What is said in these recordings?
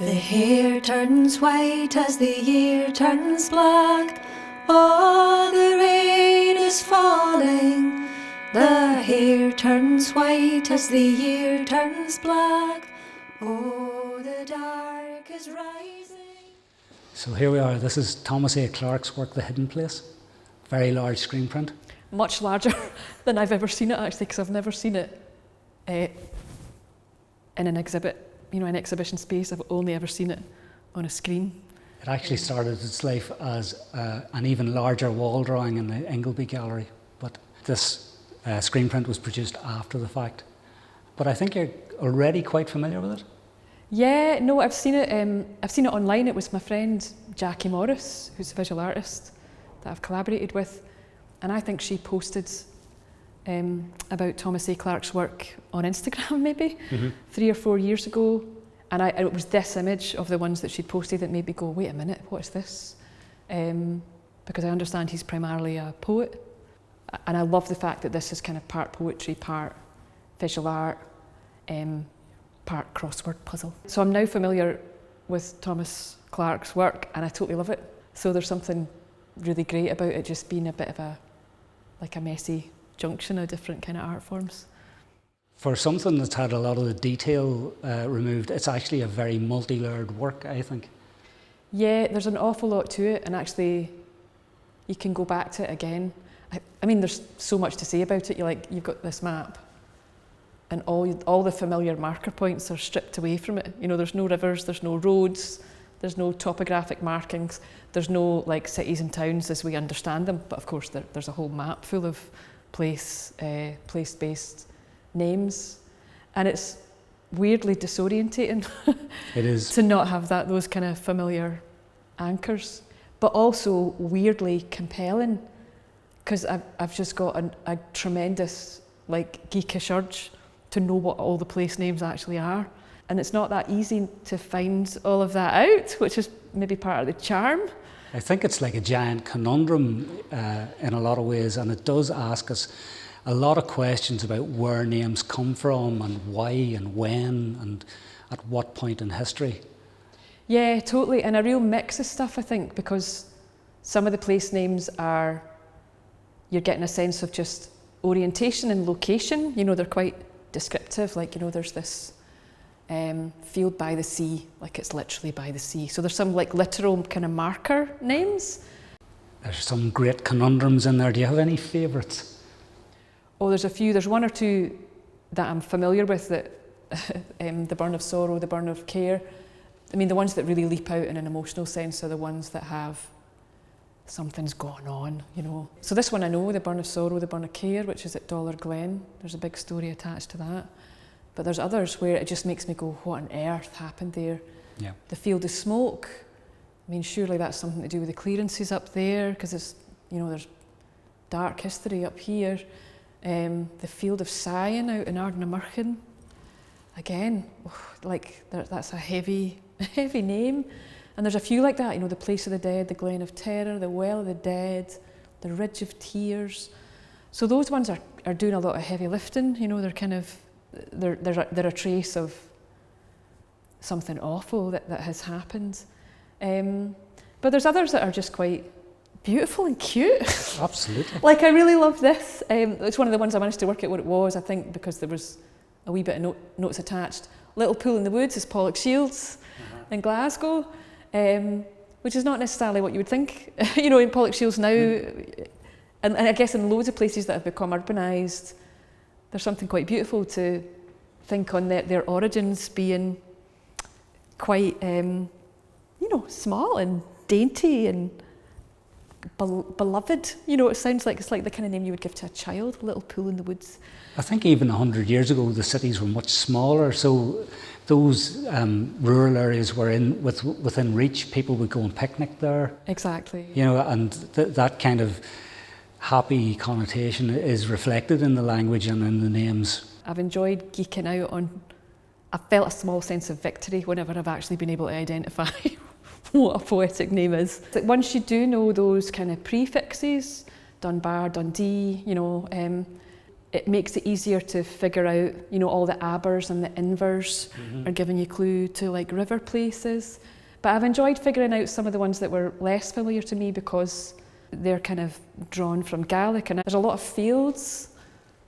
The hair turns white as the year turns black. Oh, the rain is falling. The hair turns white as the year turns black. Oh, the dark is rising. So here we are. This is Thomas A. Clarke's work, The Hidden Place. Very large screen print. Much larger than I've ever seen it, actually, because I've never seen it in an exhibit, an exhibition space. I've only ever seen it on a screen. It actually started its life as an even larger wall drawing in the Ingleby Gallery, but this screen print was produced after the fact. But I think you're already quite familiar with it? Yeah, no, I've seen it online. It was my friend Jackie Morris, who's a visual artist that I've collaborated with, and I think she posted about Thomas A. Clarke's work on Instagram maybe 3 or 4 years ago, and it was this image of the ones that she'd posted that made me go, wait a minute, what is this? Because I understand he's primarily a poet, and I love the fact that this is kind of part poetry, part visual art, part crossword puzzle. So I'm now familiar with Thomas Clarke's work and I totally love it. So there's something really great about it just being a bit of a messy junction of different kind of art forms. For something that's had a lot of the detail removed, it's actually a very multi-layered work, I think. Yeah, there's an awful lot to it, and actually you can go back to it again. I mean, there's so much to say about it. You've got this map, and all the familiar marker points are stripped away from it. There's no rivers, there's no roads, there's no topographic markings, there's no cities and towns as we understand them. But of course, there's a whole map full of place-based names, and it's weirdly disorientating. It is. To not have those kind of familiar anchors, but also weirdly compelling, because I've just got a tremendous geekish urge to know what all the place names actually are, and it's not that easy to find all of that out, which is maybe part of the charm. I think it's like a giant conundrum in a lot of ways, and it does ask us a lot of questions about where names come from and why and when and at what point in history. Yeah, totally, and a real mix of stuff, I think, because some of the place names you're getting a sense of just orientation and location. They're quite descriptive, there's this field by the sea, it's literally by the sea. So there's some literal kind of marker names. There's some great conundrums in there. Do you have any favourites? Oh, there's a few. There's one or two that I'm familiar with, that the burn of sorrow, the burn of care. I mean, the ones that really leap out in an emotional sense are the ones that have something's going on, So this one I know, the burn of sorrow, the burn of care, which is at Dollar Glen. There's a big story attached to that. But there's others where it just makes me go, what on earth happened there? Yeah. The field of smoke. I mean, surely that's something to do with the clearances up there, because it's, there's dark history up here. The field of Sion out in Ardnamurchan. Again, that's a heavy name. And there's a few like that, the Place of the Dead, the Glen of Terror, the Well of the Dead, the Ridge of Tears. So those ones are doing a lot of heavy lifting, they're kind of, they're a trace of something awful that has happened. But there's others that are just quite beautiful and cute. Absolutely. I really love this. It's one of the ones I managed to work out what it was, I think, because there was a wee bit of notes attached. Little Pool in the Woods is Pollock Shields in Glasgow, which is not necessarily what you would think. In Pollock Shields now, and I guess in loads of places that have become urbanised, there's something quite beautiful to think on their origins being quite, small and dainty and beloved. It sounds like it's like the kind of name you would give to a child, Little Pool in the Woods. I think even 100 years ago the cities were much smaller, so those rural areas were within reach. People would go and picnic there. Exactly. And that kind of happy connotation is reflected in the language and in the names. I've enjoyed geeking out on, I felt a small sense of victory whenever I've actually been able to identify what a poetic name is. Once you do know those kind of prefixes, Dunbar, Dundee, it makes it easier to figure out, you know, all the abers and the invers are giving you clue to like river places. But I've enjoyed figuring out some of the ones that were less familiar to me because they're kind of drawn from Gaelic, and there's a lot of fields.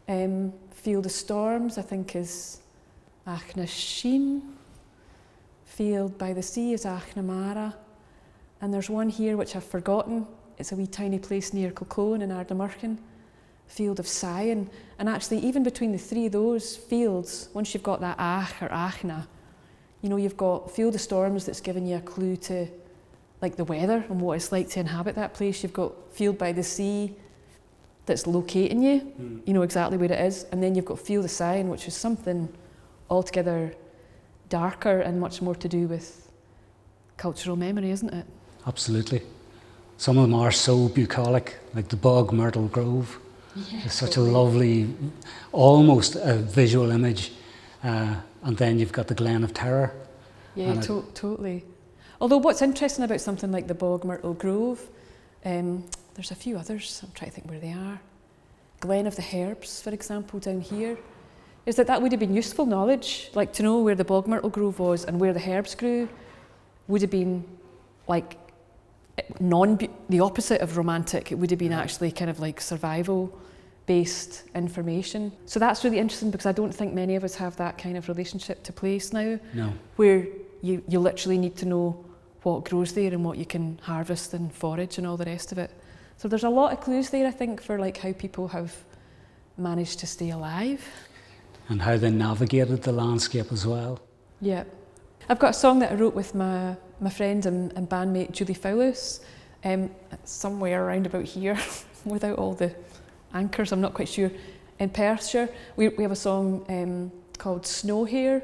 Field of Storms, I think, is Achna Sheen. Field by the Sea is Achna Mara. And there's one here which I've forgotten. It's a wee tiny place near Kilclone in Ardnamurchan. Field of Sion. And actually, even between the three of those fields, once you've got that Ach or Achna, you know, you've got Field of Storms that's giving you a clue to like the weather and what it's like to inhabit that place. You've got Field by the Sea that's locating you, you know exactly where it is. And then you've got Field of Sion, which is something altogether darker and much more to do with cultural memory, isn't it? Absolutely. Some of them are so bucolic, like the Bog Mytle Grove. Yeah, it's such a lovely, almost a visual image. And then you've got the Glen of Terror. Yeah, totally. Although what's interesting about something like the Bog Mytle Grove, there's a few others, I'm trying to think where they are. Glen of the Herbs, for example, down here, is that would have been useful knowledge, like to know where the Bog Mytle Grove was and where the herbs grew would have been like the opposite of romantic. It would have been actually kind of like survival-based information. So that's really interesting because I don't think many of us have that kind of relationship to place now. No. Where you literally need to know what grows there and what you can harvest and forage and all the rest of it. So there's a lot of clues there, I think, for like how people have managed to stay alive. And how they navigated the landscape as well. Yeah. I've got a song that I wrote with my friend and bandmate Julie Fowlis, somewhere around about here, without all the anchors, I'm not quite sure, in Perthshire. We have a song called Snow Hare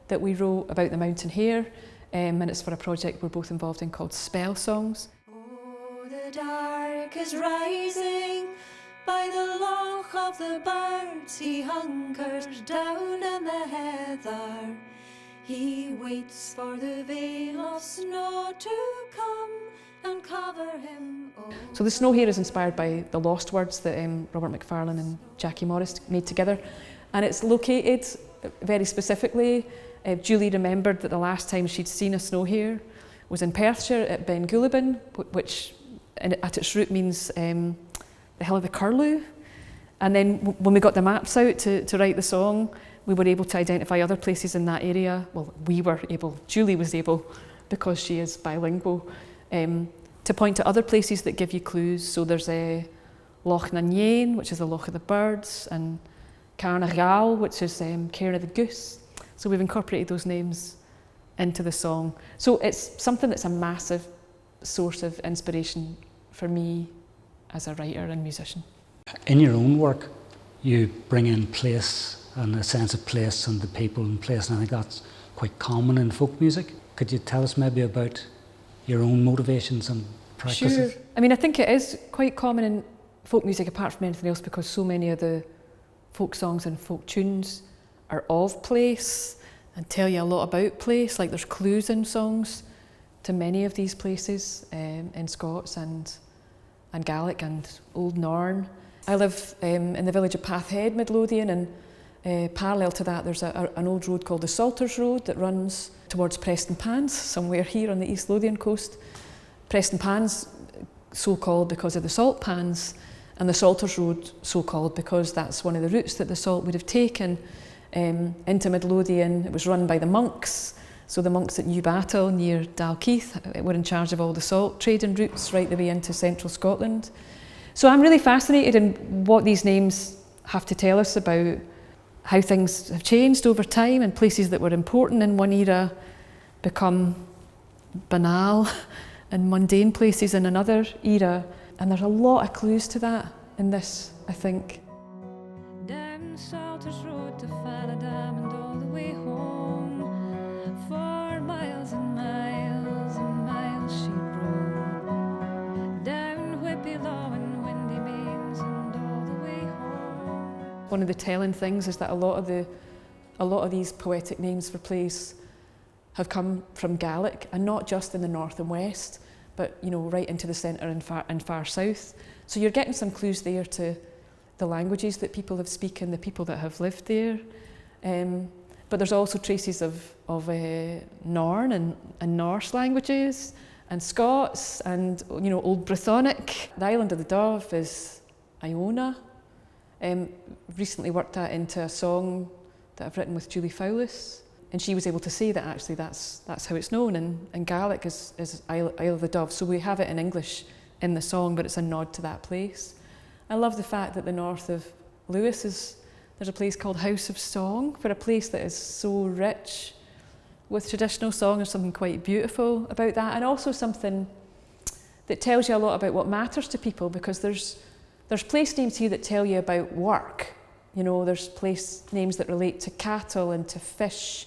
that we wrote about the mountain hare, and it's for a project we're both involved in called Spell Songs. Oh, the dark is rising, by the loch of the birds he hunkers down in the heather. He waits for the veil of snow to come and cover him. Oh. So the Snow Hare is inspired by the Lost Words that Robert Macfarlane and Jackie Morris made together, and it's located very specifically. Julie remembered that the last time she'd seen a snow hare was in Perthshire at Ben Goulibin, which at its root means the hill of the Curlew. And then when we got the maps out to write the song, we were able to identify other places in that area. Well, Julie was able, because she is bilingual, to point to other places that give you clues. So there's Loch Nanyane, which is the Loch of the Birds, and Carnagal, which is Cairn of the Goose. So we've incorporated those names into the song. So it's something that's a massive source of inspiration for me as a writer and musician. In your own work, you bring in place and a sense of place and the people and place, and I think that's quite common in folk music. Could you tell us maybe about your own motivations and practices? Sure. I mean, I think it is quite common in folk music, apart from anything else, because so many of the folk songs and folk tunes are of place and tell you a lot about place. Like there's clues in songs to many of these places in Scots and Gaelic and Old Norn. I live in the village of Pathhead, Midlothian, and parallel to that there's an old road called the Salters Road that runs towards Preston Pans, somewhere here on the East Lothian coast. Preston Pans, so called because of the salt pans, and the Salters Road, so called because that's one of the routes that the salt would have taken into Midlothian. It was run by the monks, so the monks at New Battle near Dalkeith were in charge of all the salt trading routes right the way into central Scotland. So I'm really fascinated in what these names have to tell us about how things have changed over time, and places that were important in one era become banal and mundane places in another era. And there's a lot of clues to that in this, I think. Down Salters Road to Falladam and all the way home, 4 miles and miles and miles she roamed, down Whippy Law and Windy Mains and all the way home. One of the telling things is that a lot of these poetic names for place have come from Gaelic, and not just in the north and west, but right into the centre and far south. So you're getting some clues there to the languages that people have spoken, the people that have lived there. But there's also traces of Norn and Norse languages, and Scots, and Old Brythonic. The Island of the Dove is Iona. Recently worked that into a song that I've written with Julie Fowlis, and she was able to say that actually that's how it's known, and Gaelic is Isle of the Dove. So we have it in English in the song, but it's a nod to that place. I love the fact that the north of Lewis there's a place called House of Song, for a place that is so rich with traditional song. There's something quite beautiful about that, and also something that tells you a lot about what matters to people, because there's place names here that tell you about work. There's place names that relate to cattle and to fish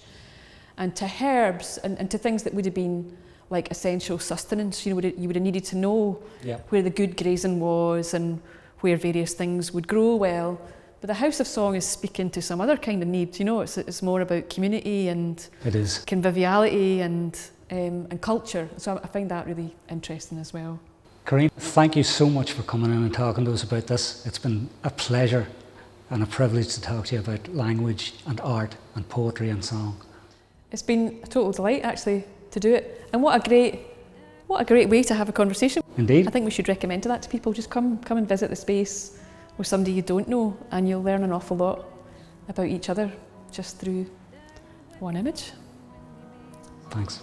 and to herbs and to things that would have been like essential sustenance. You would have needed to know where the good grazing was and where various things would grow well. But the House of Song is speaking to some other kind of need. It's more about community and it is conviviality and culture. So I find that really interesting as well. Karine, thank you so much for coming in and talking to us about this. It's been a pleasure and a privilege to talk to you about language and art and poetry and song. It's been a total delight actually to do it, and what a great way to have a conversation. Indeed. I think we should recommend that to people. Just come and visit the space with somebody you don't know, and you'll learn an awful lot about each other just through one image. Thanks.